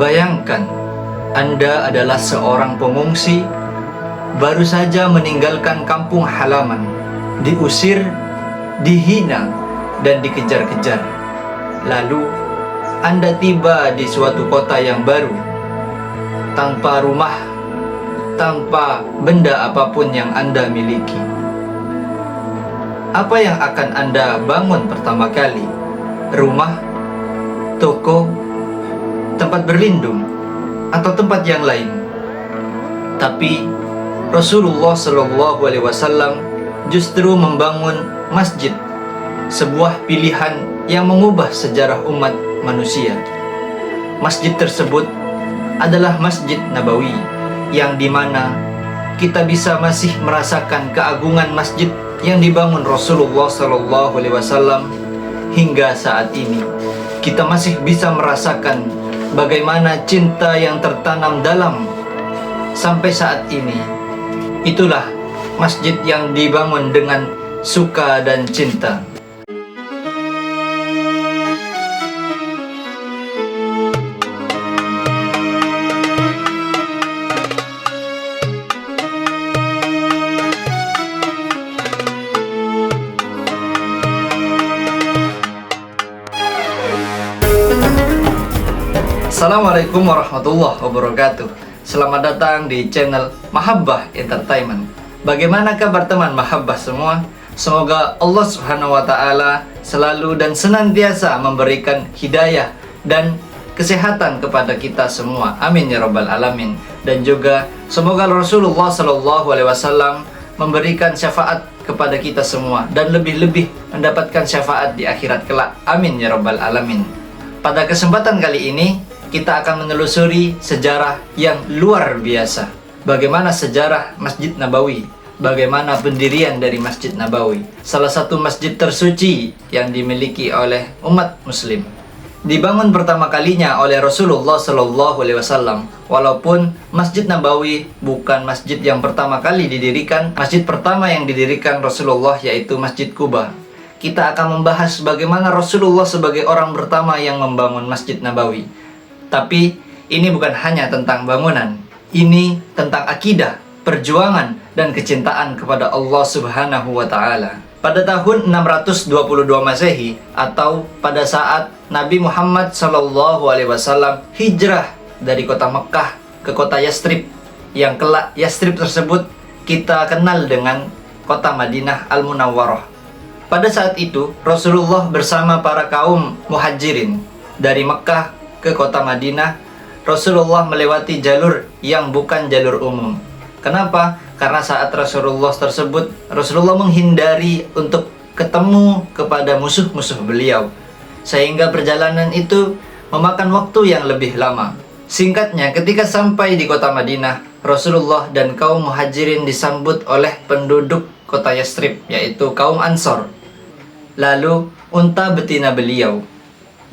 Bayangkan, Anda adalah seorang pengungsi, baru saja meninggalkan kampung halaman, diusir, dihina, dan dikejar-kejar. Lalu, Anda tiba di suatu kota yang baru, tanpa rumah, tanpa benda apapun yang Anda miliki. Apa yang akan Anda bangun pertama kali? Rumah, toko, tempat berlindung, atau tempat yang lain? Tapi Rasulullah SAW justru membangun masjid, sebuah pilihan yang mengubah sejarah umat manusia. Masjid tersebut adalah Masjid Nabawi, yang dimana kita bisa masih merasakan keagungan masjid yang dibangun Rasulullah SAW hingga saat ini. Kita masih bisa merasakan bagaimana cinta yang tertanam dalam sampai saat ini. Itulah masjid yang dibangun dengan suka dan cinta. Assalamualaikum warahmatullahi wabarakatuh. Selamat datang di channel Mahabbah Entertainment. Bagaimana kabar teman Mahabbah semua? Semoga Allah Subhanahu wa Ta'ala selalu dan senantiasa memberikan hidayah dan kesehatan kepada kita semua. Amin ya rabbal alamin. Dan juga semoga Rasulullah SAW memberikan syafaat kepada kita semua, dan lebih-lebih mendapatkan syafaat di akhirat kelak. Amin ya rabbal alamin. Pada kesempatan kali ini kita akan menelusuri sejarah yang luar biasa. Bagaimana sejarah Masjid Nabawi, bagaimana pendirian dari Masjid Nabawi, salah satu masjid tersuci yang dimiliki oleh umat muslim. Dibangun pertama kalinya oleh Rasulullah SAW. Walaupun Masjid Nabawi bukan masjid yang pertama kali didirikan, masjid pertama yang didirikan Rasulullah yaitu Masjid Quba. Kita akan membahas bagaimana Rasulullah sebagai orang pertama yang membangun Masjid Nabawi. Tapi ini bukan hanya tentang bangunan, ini tentang akidah, perjuangan, dan kecintaan kepada Allah Subhanahu wa Ta'ala. Pada tahun 622 Masehi, atau pada saat Nabi Muhammad SAW hijrah dari kota Mekah ke kota Yastrib, yang kelak Yastrib tersebut kita kenal dengan kota Madinah Al-Munawwarah. Pada saat itu, Rasulullah bersama para kaum muhajirin dari Mekah ke kota Madinah. Rasulullah melewati jalur yang bukan jalur umum. Kenapa? Karena saat Rasulullah tersebut, Rasulullah menghindari untuk ketemu kepada musuh-musuh beliau, sehingga perjalanan itu memakan waktu yang lebih lama. Singkatnya, ketika sampai di kota Madinah, Rasulullah dan kaum muhajirin disambut oleh penduduk kota Yastrib, yaitu kaum Ansor. Lalu unta betina beliau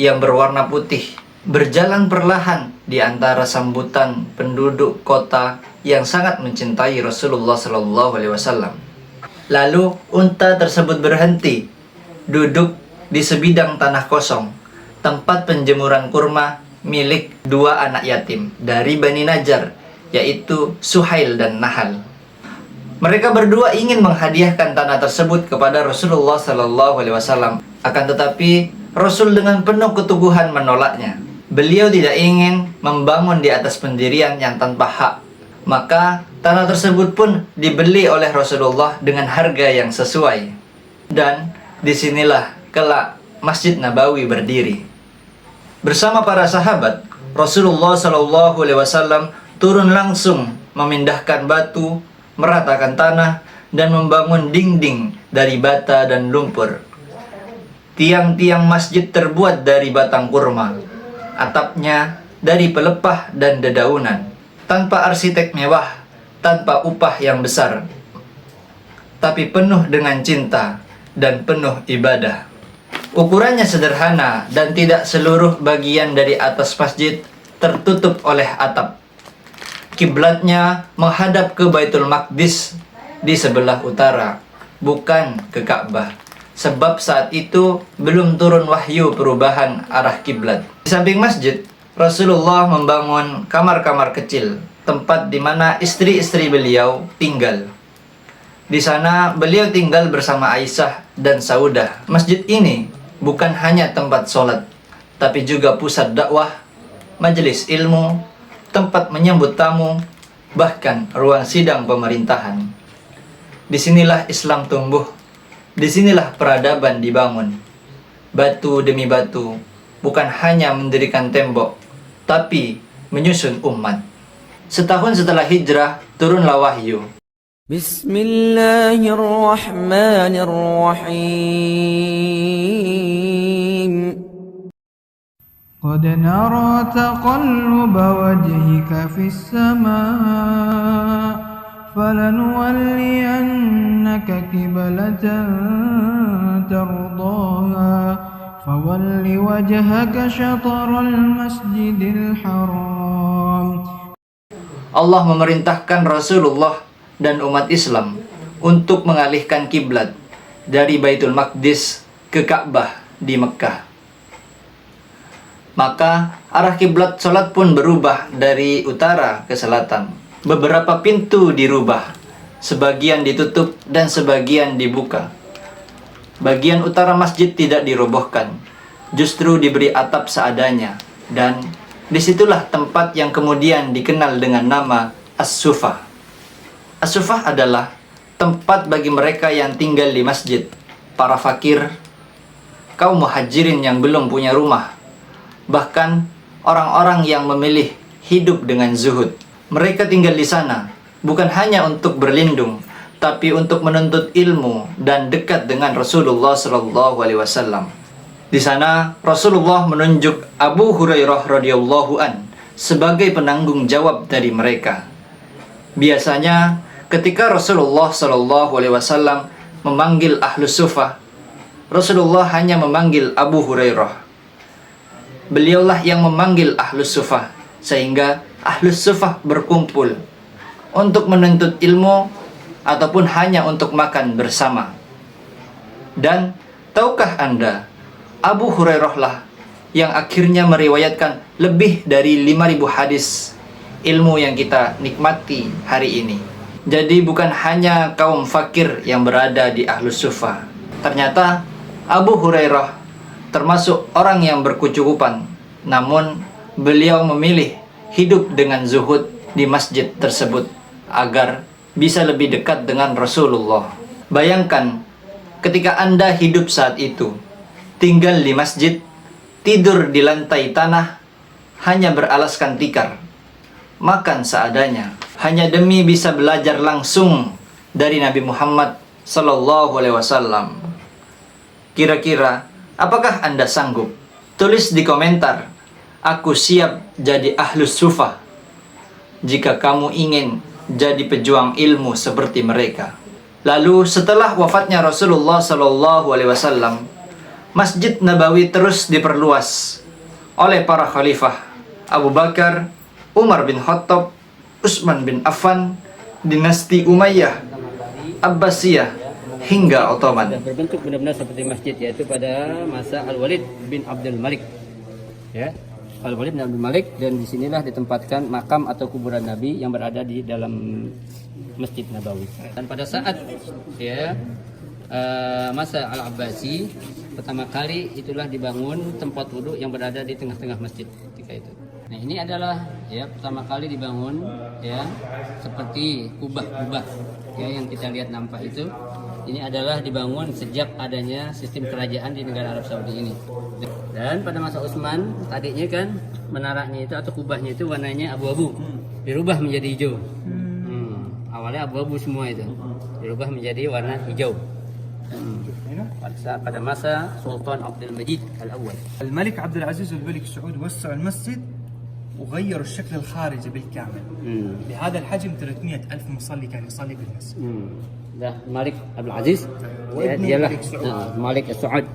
yang berwarna putih berjalan perlahan di antara sambutan penduduk kota yang sangat mencintai Rasulullah SAW. Lalu unta tersebut berhenti, duduk di sebidang tanah kosong, tempat penjemuran kurma milik dua anak yatim dari Bani Najjar, yaitu Suhail dan Nahal. Mereka berdua ingin menghadiahkan tanah tersebut kepada Rasulullah SAW. Akan tetapi Rasul dengan penuh keteguhan menolaknya. Beliau tidak ingin membangun di atas pendirian yang tanpa hak. Maka tanah tersebut pun dibeli oleh Rasulullah dengan harga yang sesuai. Dan disinilah kelak Masjid Nabawi berdiri. Bersama para sahabat, Rasulullah SAW turun langsung memindahkan batu, meratakan tanah, dan membangun dinding dari bata dan lumpur. Tiang-tiang masjid terbuat dari batang kurma, atapnya dari pelepah dan dedaunan, tanpa arsitek mewah, tanpa upah yang besar, tapi penuh dengan cinta dan penuh ibadah. Ukurannya sederhana dan tidak seluruh bagian dari atas masjid tertutup oleh atap. Kiblatnya menghadap ke Baitul Maqdis di sebelah utara, bukan ke Ka'bah. Sebab saat itu belum turun wahyu perubahan arah kiblat. Di samping masjid, Rasulullah membangun kamar-kamar kecil, tempat di mana istri-istri beliau tinggal. Di sana beliau tinggal bersama Aisyah dan Saudah. Masjid ini bukan hanya tempat sholat, tapi juga pusat dakwah, majelis ilmu, tempat menyambut tamu, bahkan ruang sidang pemerintahan. Disinilah Islam tumbuh, disinilah peradaban dibangun. Batu demi batu, bukan hanya mendirikan tembok, tapi menyusun umat. Setahun setelah hijrah, turunlah wahyu. Bismillahirrahmanirrahim. Qad nara taqalluba wajhika fis samaa, falanuwalliyannaka qiblatan tardaha. فَوَلِّ وَجْهَكَ شَطْرَ الْمَسْجِدِ الْحَرَامِ. Allah memerintahkan Rasulullah dan umat Islam untuk mengalihkan kiblat dari Baitul Maqdis ke Ka'bah di Mekkah. Maka arah kiblat salat pun berubah dari utara ke selatan. Beberapa pintu dirubah, sebagian ditutup dan sebagian dibuka. Bagian utara masjid tidak dirobohkan, justru diberi atap seadanya, dan disitulah tempat yang kemudian dikenal dengan nama As-Sufah. As-Sufah adalah tempat bagi mereka yang tinggal di masjid, para fakir, kaum muhajirin yang belum punya rumah, bahkan orang-orang yang memilih hidup dengan zuhud. Mereka tinggal di sana bukan hanya untuk berlindung, tapi untuk menuntut ilmu dan dekat dengan Rasulullah SAW. Di sana Rasulullah menunjuk Abu Hurairah radhiyallahu an sebagai penanggung jawab dari mereka. Biasanya ketika Rasulullah SAW memanggil Ahlus Sufah, Rasulullah hanya memanggil Abu Hurairah. Beliaulah yang memanggil Ahlus Sufah, sehingga Ahlus Sufah berkumpul untuk menuntut ilmu ataupun hanya untuk makan bersama. Dan tahukah Anda, Abu Hurairah lah yang akhirnya meriwayatkan lebih dari 5.000 hadis ilmu yang kita nikmati hari ini. Jadi bukan hanya kaum fakir yang berada di Ahlus Sufah. Ternyata Abu Hurairah termasuk orang yang berkecukupan, namun beliau memilih hidup dengan zuhud di masjid tersebut agar bisa lebih dekat dengan Rasulullah. Bayangkan ketika Anda hidup saat itu, tinggal di masjid, tidur di lantai tanah, hanya beralaskan tikar, makan seadanya, hanya demi bisa belajar langsung dari Nabi Muhammad SAW. Kira-kira apakah Anda sanggup? Tulis di komentar, aku siap jadi Ahlus Sufah jika kamu ingin jadi pejuang ilmu seperti mereka. Lalu setelah wafatnya Rasulullah SAW, Masjid Nabawi terus diperluas oleh para khalifah Abu Bakar, Umar bin Khattab, Utsman bin Affan, dinasti Umayyah, Abbasiyah, hingga Ottoman. Berbentuk benar-benar seperti masjid, yaitu pada masa Al-Walid bin Abdul Malik. Ya, Al-Walid bin Abdul Malik, dan disinilah ditempatkan makam atau kuburan Nabi yang berada di dalam Masjid Nabawi. Dan pada saat masa Al-Abbasi, pertama kali itulah dibangun tempat wudhu yang berada di tengah-tengah masjid ketika itu. Nah, ini adalah pertama kali dibangun seperti kubah-kubah yang kita lihat nampak itu. Ini adalah dibangun sejak adanya sistem kerajaan di negara Arab Saudi ini. Dan pada masa Utsman, tadinya kan menaranya itu atau kubahnya itu warnanya abu-abu, dirubah menjadi hijau. Awalnya abu-abu semua itu, dirubah menjadi warna hijau. pada masa Sultan Abdul Majid Al-Awwal. الملك عبد العزيز والملك سعود وسعوا المسجد وغيروا الشكل الخارجي بالكامل. بهذا الحجم 300,000 مصلي كان يصلي بالمسجد. Malik Abdul Aziz, dialah Malik Saud.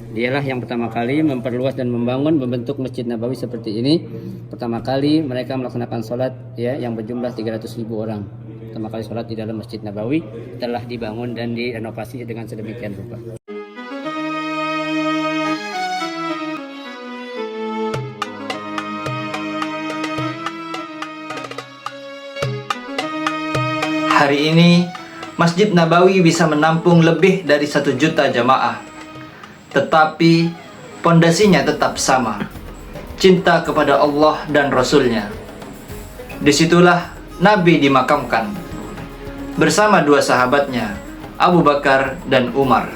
Dialah yang pertama kali memperluas dan membentuk Masjid Nabawi seperti ini. Pertama kali mereka melaksanakan sholat yang berjumlah 300.000 orang. Pertama kali sholat di dalam Masjid Nabawi telah dibangun dan direnovasi dengan sedemikian rupa. Hari ini Masjid Nabawi bisa menampung lebih dari 1 juta jamaah. Tetapi pondasinya tetap sama, cinta kepada Allah dan Rasul-Nya. Disitulah Nabi dimakamkan bersama 2 sahabatnya, Abu Bakar dan Umar.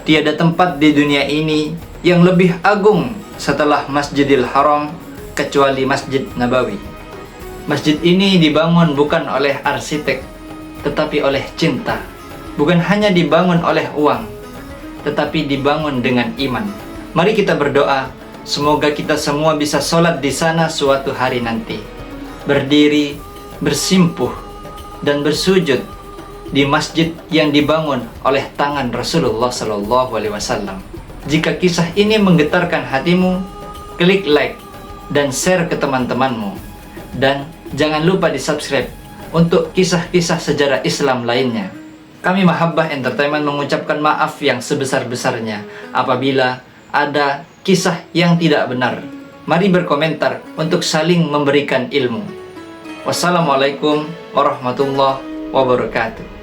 Tiada tempat di dunia ini yang lebih agung setelah Masjidil Haram kecuali Masjid Nabawi. Masjid ini dibangun bukan oleh arsitek, tetapi oleh cinta. Bukan hanya dibangun oleh uang, tetapi dibangun dengan iman. Mari kita berdoa, semoga kita semua bisa sholat di sana suatu hari nanti. Berdiri, bersimpuh, dan bersujud di masjid yang dibangun oleh tangan Rasulullah SAW. Jika kisah ini menggetarkan hatimu, klik like dan share ke teman-temanmu. Dan jangan lupa di subscribe untuk kisah-kisah sejarah Islam lainnya. Kami Mahabbah Entertainment mengucapkan maaf yang sebesar-besarnya apabila ada kisah yang tidak benar. Mari berkomentar untuk saling memberikan ilmu. Wassalamualaikum warahmatullahi wabarakatuh.